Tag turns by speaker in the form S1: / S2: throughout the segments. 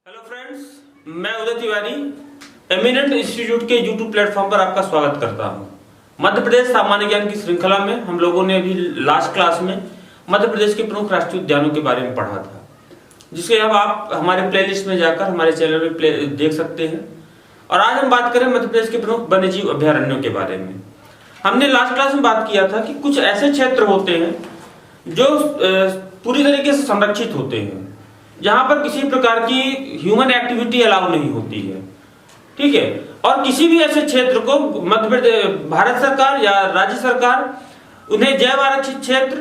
S1: Hello friends, मैं उदय Tiwari eminent institute के YouTube platform पर आपका स्वागत करता हूं। मध्य प्रदेश सामान्य ज्ञान की श्रृंखला में हम लोगों ने अभी लास्ट क्लास में मध्य प्रदेश के प्रमुख राष्ट्रीय उद्यानों के बारे में पढ़ा था, जिसके अब आप हमारे प्लेलिस्ट में जाकर हमारे चैनल में देख सकते हैं। और आज हम बात करें मध्य प्रदेश के प्रमुख वन्यजीव अभ्यारण्यों के बारे में। हमने लास्ट क्लास में बात किया था कि कुछ ऐसे क्षेत्र होते हैं जो पूरी तरीके से संरक्षित होते हैं, जहां पर किसी प्रकार की ह्यूमन एक्टिविटी अलाउ नहीं होती है, ठीक है। और किसी भी ऐसे क्षेत्र को मध्य प्रदेश भारत सरकार या राज्य सरकार उन्हें जैव आरक्षित क्षेत्र,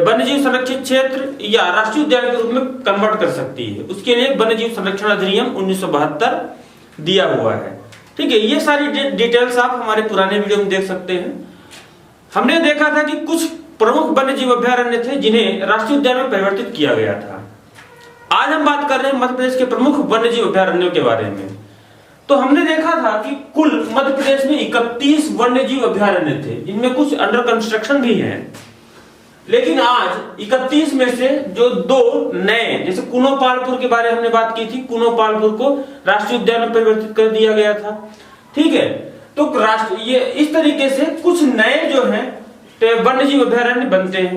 S1: वन्यजीव संरक्षित क्षेत्र या राष्ट्रीय उद्यान के रूप में कन्वर्ट कर सकती है। उसके लिए वन्यजीव संरक्षण अधिनियम 1972 दिया हुआ है, ठीक है। ये सारी डिटेल्स आप हमारे पुराने वीडियो में देख सकते हैं। हमने देखा था कि कुछ प्रमुख वन्यजीव अभ्यारण्य थे जिन्हें राष्ट्रीय उद्यान में परिवर्तित किया गया था। आज हम बात कर रहे हैं मध्य प्रदेश के प्रमुख वन्यजीव अभ्यारण्यों के बारे में। तो हमने देखा था कि कुल मध्य प्रदेश में 31 वन्यजीव अभ्यारण्य थे, जिनमें कुछ अंडर कंस्ट्रक्शन भी हैं। लेकिन आज 31 में से जो दो नए, जैसे कुनोपालपुर के बारे में हमने बात की थी, कुनोपालपुर को राष्ट्रीय उद्यान में परिवर्तित कर दिया गया था, ठीक है। तो ये इस तरीके से कुछ नए जो हैं वन्यजीव अभ्यारण्य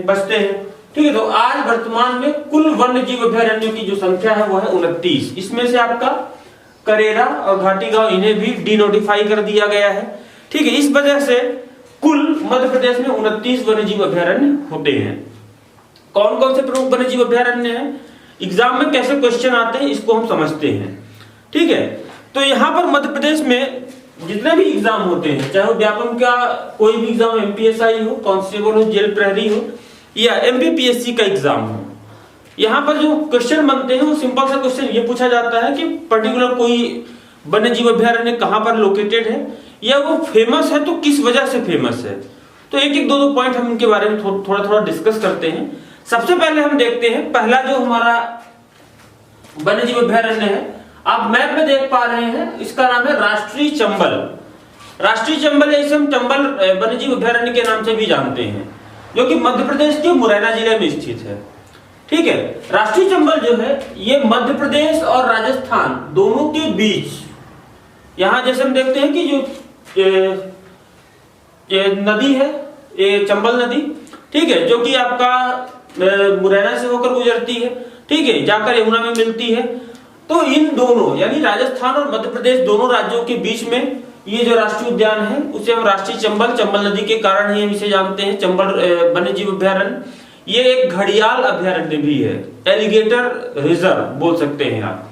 S1: बचते हैं, ठीक है। तो आज वर्तमान में कुल वन्यजीव अभ्यारण्यों की जो संख्या है वो है 29। इसमें से आपका करेरा और घाटी गांव, इन्हें भी डिनोटिफाई कर दिया गया है, ठीक है। इस वजह से कुल मध्य प्रदेश में 29 वन्यजीव अभ्यारण्य होते हैं। कौन कौन से प्रमुख वन्यजीव अभ्यारण्य हैं, एग्जाम में कैसे क्वेश्चन आते हैं, इसको हम समझते हैं, ठीक है। तो यहाँ पर मध्य प्रदेश में जितने भी एग्जाम होते हैं, चाहे वो व्यापम का कोई भी एग्जाम, MPSI हो, कांस्टेबल हो, जेल प्रहरी हो या MPPSC का एग्जाम हो, यहाँ पर जो क्वेश्चन बनते हैं वो सिंपल सा क्वेश्चन ये पूछा जाता है कि पर्टिकुलर कोई वन्यजीव अभ्यारण्य कहाँ पर लोकेटेड है या वो फेमस है तो किस वजह से फेमस है। तो एक एक दो पॉइंट हम इनके बारे में थोड़ा थोड़ा डिस्कस करते हैं। सबसे पहले हम देखते हैं पहला जो हमारा वन्यजीव अभ्यारण्य है, आप मैप में देख पा रहे हैं, इसका नाम है राष्ट्रीय चंबल। राष्ट्रीय चंबल इसे हम चंबल वन्यजीव अभ्यारण्य के नाम से भी जानते हैं, जो कि मध्य प्रदेश के मुरैना जिले में स्थित है, ठीक है। राष्ट्रीय चंबल जो है ये मध्य प्रदेश और राजस्थान दोनों के बीच, यहां जैसे हम देखते हैं कि जो ये नदी है, ये चंबल नदी, ठीक है, जो कि आपका मुरैना से होकर गुजरती है, ठीक है, जाकर यमुना में मिलती है। तो इन दोनों यानी राजस्थान और मध्य प्रदेश दोनों राज्यों के बीच में ये जो राष्ट्रीय उद्यान है उसे हम राष्ट्रीय चंबल नदी के कारण ही हम इसे जानते हैं, चंबल वन्यजीव अभ्यारण्य। ये एक घड़ियाल अभ्यारण्य भी है, एलिगेटर रिजर्व बोल सकते हैं आप,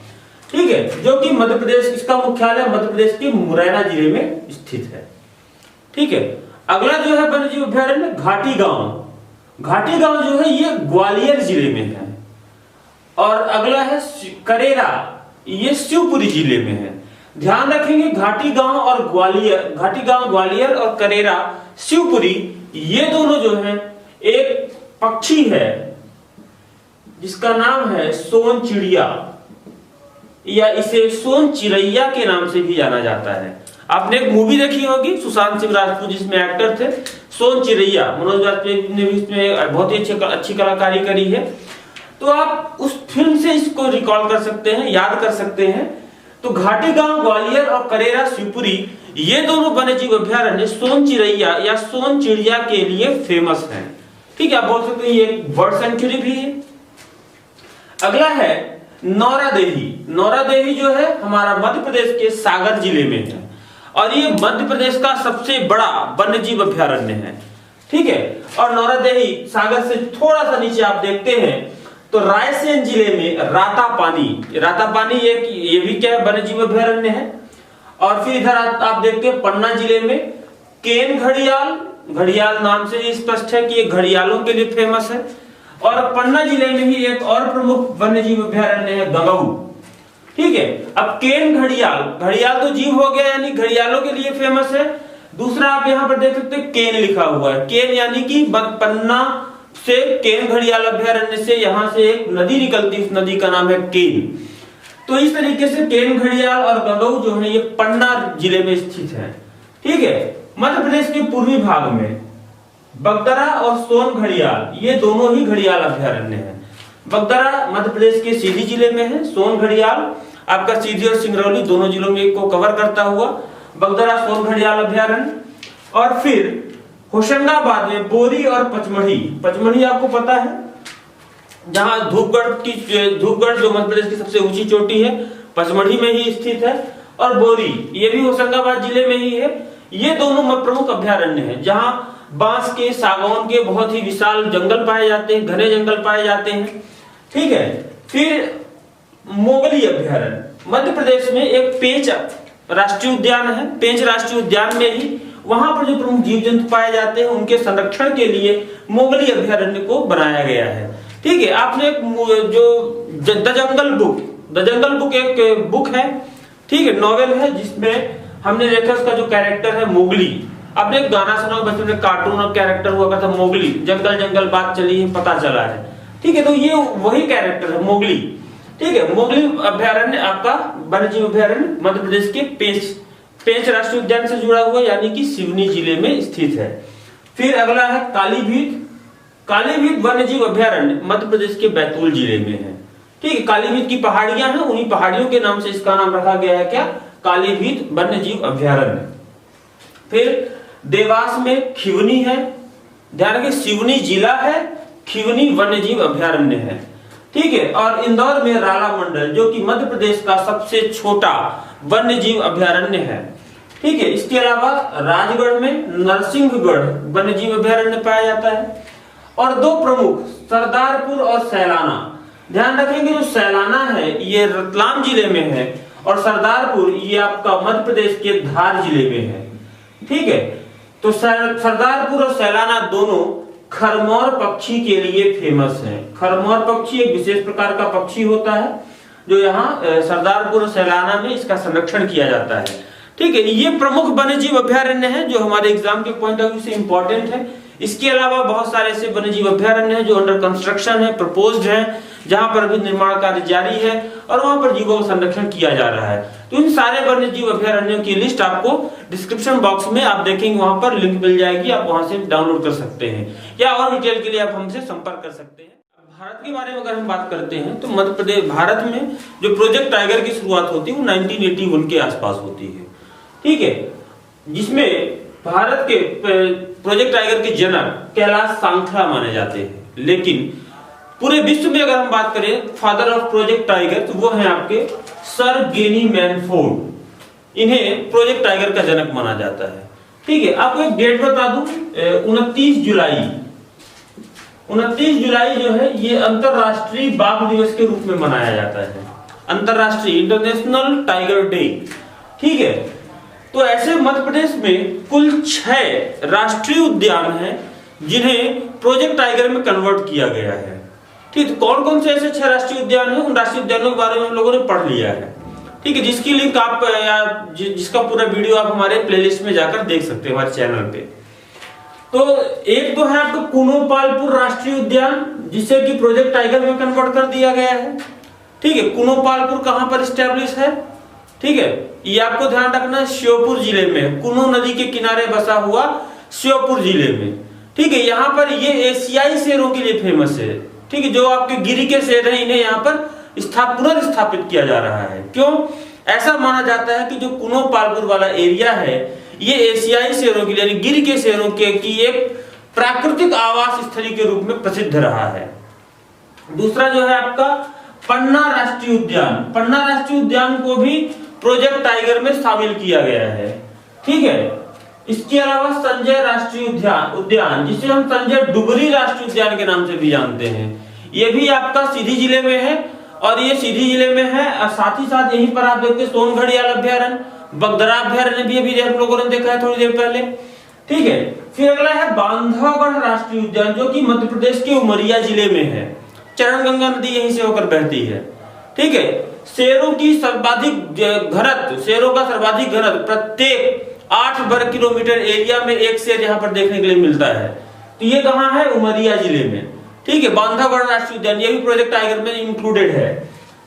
S1: ठीक है, जो कि मध्य प्रदेश, इसका मुख्यालय मध्य प्रदेश के मुरैना जिले में स्थित है, ठीक है। अगला जो है वन्यजीव अभ्यारण्य घाटी गांव। घाटी गांव जो है ये ग्वालियर जिले में है। और अगला है करेरा, ये शिवपुरी जिले में है। ध्यान रखेंगे घाटी गांव और ग्वालियर, घाटी गांव ग्वालियर और करेरा शिवपुरी, ये दोनों जो हैं एक पक्षी है जिसका नाम है सोन चिड़िया या इसे सोन चिरैया के नाम से भी जाना जाता है। आपने एक मूवी देखी होगी सुशांत सिंह राजपूत, जिसमें एक्टर थे सोन चिरैया, मनोज वाजपेयी ने भी इसमें बहुत ही अच्छी कलाकारी करी है। तो आप उस फिल्म से इसको रिकॉल कर सकते हैं, याद कर सकते हैं। तो घाटी गांव ग्वालियर और करेरा शिवपुरी, ये दोनों वन्यजीव अभ्यारण्य सोन चिरैया या सोन चिड़िया के लिए फेमस हैं, ठीक है। आप बोल सकते हैं ये बर्ड सेंचुरी भी है। अगला है नौरादेही। नौरादेही जो है हमारा मध्य प्रदेश के सागर जिले में है और ये मध्य प्रदेश का सबसे बड़ा वन्यजीव अभ्यारण्य है, ठीक है। और नौरादेही सागर से थोड़ा सा नीचे आप देखते हैं तो रायसेन जिले में रातापानी ये भी क्या है, वन्यजीव अभ्यारण्य है। और फिर इधर आप देखते हैं पन्ना जिले में केन घड़ियाल नाम से स्पष्ट है कि ये घड़ियालों के लिए फेमस है। और पन्ना जिले में ही एक और प्रमुख वन्यजीव अभ्यारण्य है गंगऊ, ठीक है। अब केन घड़ियाल तो जीव हो गया यानी घड़ियालों के लिए फेमस है। दूसरा आप यहाँ पर देख सकते हैं केन लिखा हुआ है, केन यानी कि पन्ना से केन घड़ियाल अभ्यारण्य से यहाँ से एक नदी निकलती है, उस नदी का नाम है केन। तो इस तरीके से केन घड़ियाल और गंगऊ जो है ये पन्ना जिले में स्थित है, ठीक है। मध्य प्रदेश के पूर्वी भाग में बगदरा और सोन घड़ियाल, ये दोनों ही घड़ियाल अभ्यारण्य है। बगदरा मध्य प्रदेश के सीधी जिले में है। सोन घड़ियाल आपका सीधी और सिंगरौली दोनों जिलों में को कवर करता हुआ बगदरा सोन घड़ियाल अभ्यारण्य। और फिर होशंगाबाद में बोरी और पचमढ़ी, पचमढ़ी आपको पता है जहां धूपगढ़ जो मध्य प्रदेश की सबसे ऊंची चोटी है पचमढ़ी में ही स्थित है, और बोरी ये भी होशंगाबाद जिले में ही है। ये दोनों प्रमुख अभ्यारण्य हैं जहां बांस के सागौन के बहुत ही विशाल जंगल पाए जाते हैं, घने जंगल पाए जाते हैं। ठीक है, फिर मोगली अभ्यारण्य मध्य प्रदेश में एक पेंच राष्ट्रीय उद्यान है। पेंच राष्ट्रीय उद्यान में ही वहां पर जो प्रमुख जीव जंतु पाए जाते हैं उनके संरक्षण के लिए मोगली अभ्यारण्य को बनाया गया है। ठीक है, आपने जो द जंगल बुक एक बुक है, ठीक है, नॉवेल है जिसमें हमने देखा उसका जो कैरेक्टर है मोगली। आपने एक गाना सुना बचपन में, कार्टून और कैरेक्टर हुआ करता मोगली, जंगल जंगल बात चली है पता चला है। ठीक है, तो ये वही कैरेक्टर है मोगली। ठीक है, मोगली अभ्यारण्य आपका वन्यजीव अभ्यारण्य मध्य प्रदेश के पेंच राष्ट्रीय उद्यान से जुड़ा हुआ यानी कि सिवनी जिले में स्थित है। फिर अगला है कालीभीत वन्यजीव अभ्यारण्य मध्य प्रदेश के बैतूल जिले में है। ठीक है, कालीभीत की पहाड़ियां हैं, उन्हीं पहाड़ियों के नाम से इसका नाम रखा गया है क्या, कालीभीत वन्यजीव अभ्यारण्य। फिर देवास में खिवनी है, ध्यान रखिए सिवनी जिला है, खिवनी वन्यजीव अभ्यारण्य है। ठीक है, और इंदौर में राला मंडल जो कि मध्य प्रदेश का सबसे छोटा वन्यजीव अभ्यारण्य है। ठीक है, इसके अलावा राजगढ़ में नरसिंहगढ़ वन्यजीव अभ्यारण्य पाया जाता है। और दो प्रमुख सरदारपुर और सैलाना, ध्यान रखेंगे जो सैलाना है ये रतलाम जिले में है और सरदारपुर ये आपका मध्य प्रदेश के धार जिले में है। ठीक है, तो सरदारपुर और सैलाना दोनों खरमौर पक्षी के लिए फेमस है। खरमौर पक्षी एक विशेष प्रकार का पक्षी होता है जो यहाँ सरदारपुर और सैलाना में इसका संरक्षण किया जाता है। ठीक है, ये प्रमुख वन्यजीव अभ्यारण्य है जो हमारे एग्जाम के पॉइंट ऑफ व्यू से इंपॉर्टेंट है। इसके अलावा बहुत सारे ऐसे वन्यजीव अभ्यारण्य हैं जो अंडर कंस्ट्रक्शन है, प्रपोज्ड है, जहां पर अभी निर्माण कार्य जारी है और वहां पर जीवों का संरक्षण किया जा रहा है। तो इन सारे वन्यजीव अभ्यारण्यों की लिस्ट आपको डिस्क्रिप्शन बॉक्स में आप देखेंगे, वहां पर लिंक मिल जाएगी, आप वहां से डाउनलोड कर सकते हैं या और डिटेल के लिए आप हमसे संपर्क कर सकते हैं। भारत के बारे में अगर हम बात करते हैं तो मध्य प्रदेश भारत में जो प्रोजेक्ट टाइगर की शुरुआत होती है वो 1981 के आसपास होती है। ठीक है, जिसमें भारत के प्रोजेक्ट टाइगर के जनक कैलाश सांखला माने जाते हैं, लेकिन पूरे विश्व में अगर हम बात करें फादर ऑफ प्रोजेक्ट टाइगर तो वो है आपके सर गेनी मैनफोर्ड। इन्हें प्रोजेक्ट टाइगर का जनक माना जाता है। ठीक है, आपको एक डेट बता दूं, 29 जुलाई जो है ये अंतरराष्ट्रीय बाघ दिवस के रूप में मनाया जाता है, अंतरराष्ट्रीय इंटरनेशनल टाइगर डे। ठीक है, तो ऐसे मध्य प्रदेश में कुल 6 राष्ट्रीय उद्यान हैं जिन्हें प्रोजेक्ट टाइगर में कन्वर्ट किया गया है। ठीक, तो कौन कौन से ऐसे 6 राष्ट्रीय उद्यान हैं, उन राष्ट्रीय उद्यानों के बारे में हम लोगों ने पढ़ लिया है। ठीक है, जिसकी लिंक आप जिसका पूरा वीडियो आप हमारे प्लेलिस्ट में जाकर देख सकते हैं हमारे चैनल पे। तो एक तो है आपका कुनोपालपुर राष्ट्रीय उद्यान जिसे कि प्रोजेक्ट टाइगर में कन्वर्ट कर दिया गया है। ठीक है, कुनोपालपुर कहां पर स्टैब्लिश है, ठीक है, ये आपको ध्यान रखना है, श्योपुर जिले में, कुनो नदी के किनारे बसा हुआ श्योपुर जिले में। ठीक है, यहाँ पर ये एशियाई शेरों के लिए फेमस है। ठीक है, जो आपके गिरी के शेर हैं इन्हें यहाँ पर पुनर्स्थापित किया जा रहा है। क्यों? ऐसा माना जाता है कि जो कुनोपालपुर वाला एरिया है ये एशियाई शेरों के लिए यानी गिर के शेरों के की एक प्राकृतिक आवास स्थली के रूप में प्रसिद्ध रहा है। दूसरा जो है आपका पन्ना राष्ट्रीय उद्यान, पन्ना राष्ट्रीय उद्यान को भी प्रोजेक्ट टाइगर में शामिल किया गया है। ठीक है, इसके अलावा संजय राष्ट्रीय उद्यान जिसे हम संजय डुगरी राष्ट्रीय उद्यान के नाम से भी जानते हैं, ये भी आपका सीधी जिले में है और ये सीधी जिले में है। साथ ही साथ यहीं पर आप देखते हैं सोन घड़ियाल अभ्यारण्य, बगदरा अभ्यारण्य भी अभी हम लोगों ने देखा है थोड़ी देर पहले। ठीक है, फिर अगला है बांधवगढ़ राष्ट्रीय उद्यान जो कि मध्य प्रदेश के उमरिया जिले में है। चरणगंगा नदी यहीं से होकर बहती है। ठीक है, शेरों का सर्वाधिक घनत्व प्रत्येक 8 वर्ग किलोमीटर एरिया में एक शेर यहाँ पर देखने के लिए मिलता है। तो ये कहाँ है? उमरिया जिले में। ठीक है, बांधवगढ़ राष्ट्रीय उद्यान ये भी प्रोजेक्ट टाइगर में इंक्लूडेड है।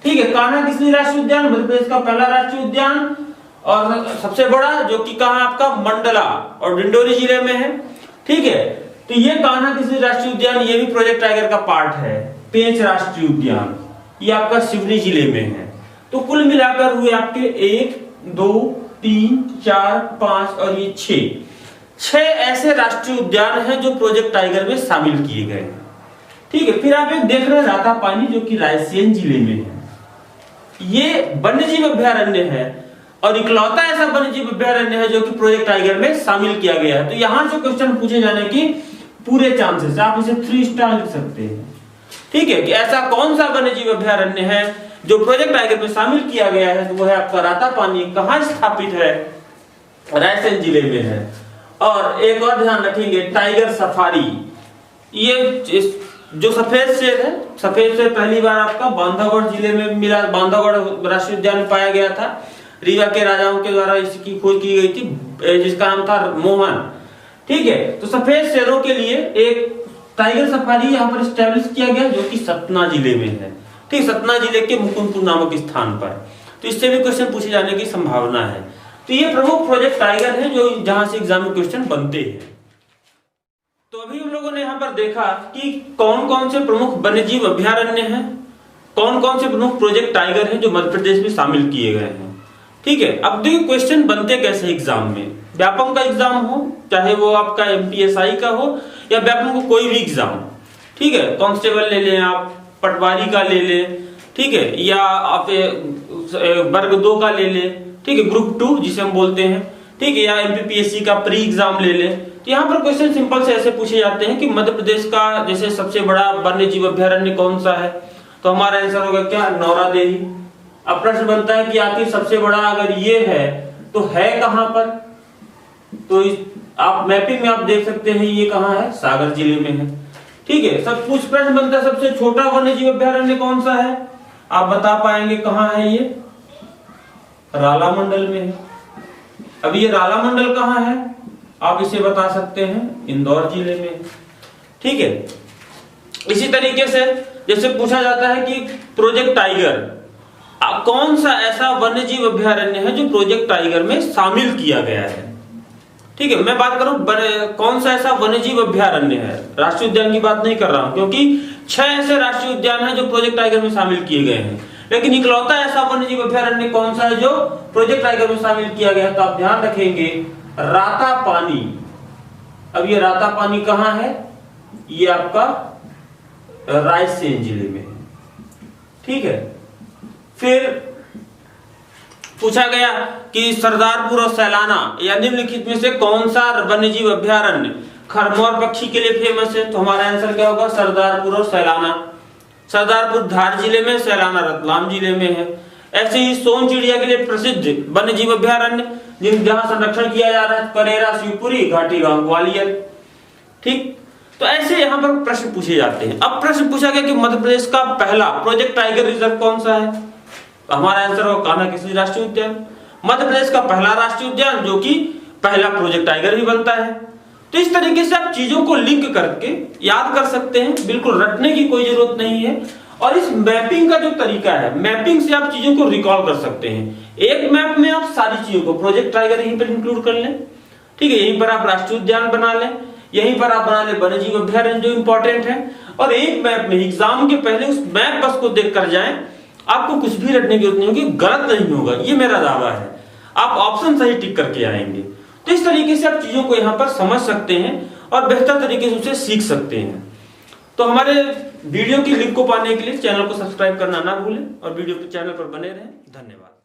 S1: ठीक है, कान्हा किसली राष्ट्रीय उद्यान मध्य प्रदेश का पहला राष्ट्रीय उद्यान और सबसे बड़ा जो कि कहाँ आपका मंडला और डिंडोरी जिले में है। ठीक है, तो ये कान्हा किसली राष्ट्रीय उद्यान ये भी प्रोजेक्ट टाइगर का पार्ट है। पेंच राष्ट्रीय उद्यान, ये आपका सिवनी जिले में है। तो कुल मिलाकर हुए आपके 1 2 3 4 5 और ये 6 ऐसे राष्ट्रीय उद्यान हैं जो प्रोजेक्ट टाइगर में शामिल किए गए हैं। ठीक है, फिर आप एक देख रहे हैं राता पानी, जो कि रायसेन जिले में है। ये वन्यजीव अभ्यारण्य है और इकलौता ऐसा वन्यजीव अभ्यारण्य है जो कि प्रोजेक्ट टाइगर में शामिल किया गया है। तो यहां से क्वेश्चन पूछे जाने की पूरे चांसेस, आप इसे 3 स्टार लिख सकते हैं। ठीक है, कि ऐसा कौन सा वन्यजीव अभ्यारण्य है जो प्रोजेक्ट टाइगर में शामिल किया गया है, तो वो है आपका राता पानी। कहां स्थापित है? रायसेन जिले में है। और एक और ध्यान रखेंगे, टाइगर सफारी, ये जो सफेद शेर है, सफेद शेर पहली बार आपका बांधवगढ़ जिले में मिला। बांधवगढ़ राष्ट्रीय उद्यान में पाया गया था। रीवा के राजाओं के द्वारा इसकी खोज की गई थी, जिसका नाम था मोहन। ठीक है, तो सफेद शेरों के लिए एक टाइगर सफारी यहाँ पर स्टैब्लिश किया गया, जो कि सतना जिले में है। ठीक, सतना जिले के मुकुंदपुर नामक स्थान पर। तो इससे भी क्वेश्चन पूछे जाने की संभावना है। तो ये प्रमुख प्रोजेक्ट टाइगर है जो जहां से एग्जाम में क्वेश्चन बनते हैं। तो अभी हम लोगों ने यहाँ पर देखा कि कौन कौन से प्रमुख वन्यजीव अभ्यारण्य हैं, कौन कौन से प्रमुख प्रोजेक्ट टाइगर हैं जो मध्य प्रदेश में शामिल किए गए हैं। ठीक है, अब देखिए क्वेश्चन बनते कैसे एग्जाम में। व्यापम का एग्जाम हो, चाहे वो आपका MPSI का हो या व्यापम को कोई भी एग्जाम, ठीक है, कांस्टेबल ले लें आप, पटवारी का ले लें, ठीक है, या आप वर्ग 2 का ले लें, ठीक है, ग्रुप 2 जिसे हम बोलते हैं, ठीक है, या MPPSC का प्री एग्जाम ले लें। तो यहाँ पर क्वेश्चन सिंपल से ऐसे पूछे जाते हैं कि मध्य प्रदेश का जैसे सबसे बड़ा वन्यजीव अभ्यारण्य कौन सा है, तो हमारा आंसर होगा क्या? नौरा देवी। अब प्रश्न बनता है कि आखिर सबसे बड़ा अगर ये है तो है कहां पर? तो आप मैपिंग में आप देख सकते हैं ये कहां है, सागर जिले में है। ठीक है, सब कुछ प्रश्न बनता है सबसे छोटा वन्यजीव अभ्यारण्य कौन सा है, आप बता पाएंगे कहां है? ये राला मंडल में है। अब ये राला मंडल कहां है, आप इसे बता सकते हैं, इंदौर जिले में। ठीक है, इसी तरीके से जैसे पूछा जाता है कि प्रोजेक्ट टाइगर कौन सा ऐसा वन्यजीव अभ्यारण्य है जो प्रोजेक्ट टाइगर में शामिल किया गया है। ठीक है, मैं बात करूं कौन सा ऐसा वन्यजीव अभ्यारण्य है, राष्ट्रीय उद्यान की बात नहीं कर रहा हूं, क्योंकि 6 ऐसे राष्ट्रीय उद्यान हैं जो प्रोजेक्ट टाइगर में शामिल किए गए हैं। लेकिन इकलौता ऐसा वन्यजीव अभ्यारण्य कौन सा है जो प्रोजेक्ट टाइगर में शामिल किया गया है, तो आप ध्यान रखेंगे राता पानी। अब ये राता पानी कहां है? ये आपका रायसेन जिले में है। ठीक है, फिर पूछा गया कि सरदारपुर और सैलाना या निम्नलिखित में से कौन सा वन्यजीव अभ्यारण्य खरमोर पक्षी के लिए फेमस है, तो हमारा आंसर क्या होगा? सरदारपुर और सैलाना। सरदारपुर धार जिले में, सैलाना रतलाम जिले में है। ऐसे ही सोन चिड़िया के लिए प्रसिद्ध वन्यजीव अभ्यारण्य जहां संरक्षण किया जा रहा है, करेरा, शिवपुरी, घाटी गांव, ग्वालियर। ठीक, तो ऐसे यहाँ पर प्रश्न पूछे जाते हैं। अब प्रश्न पूछा गया कि मध्य प्रदेश का पहला प्रोजेक्ट टाइगर रिजर्व कौन सा है, तो हमारा आंसर होगा कान्हा-किसली राष्ट्रीय उद्यान। मध्य प्रदेश का पहला राष्ट्रीय उद्यान जो कि पहला प्रोजेक्ट टाइगर भी बनता है। तो इस तरीके से आप चीजों को लिंक करके याद कर सकते हैं, बिल्कुल रटने की कोई जरूरत नहीं है। और इस मैपिंग का जो तरीका है, मैपिंग से आप चीजों को रिकॉल कर सकते हैं। एक मैप में आप सारी चीजों को, प्रोजेक्ट टाइगर यहीं पर इंक्लूड कर लें, ठीक है, यहीं पर आप राष्ट्रीय उद्यान बना लें, यहीं पर आप बना लें वन्यजीव अभ्यारण्य जो इंपॉर्टेंट है, और एक मैप में एग्जाम के पहले उस मैप बस को देख कर जाएं, आपको कुछ भी रटने की जरूरत नहीं होगी, गलत नहीं होगा, ये मेरा दावा है। आप ऑप्शन सही टिक करके आएंगे। तो इस तरीके से आप चीजों को यहाँ पर समझ सकते हैं और बेहतर तरीके से उसे सीख सकते हैं। तो हमारे वीडियो की लिंक को पाने के लिए चैनल को सब्सक्राइब करना ना भूलें और वीडियो के चैनल पर बने रहें। धन्यवाद।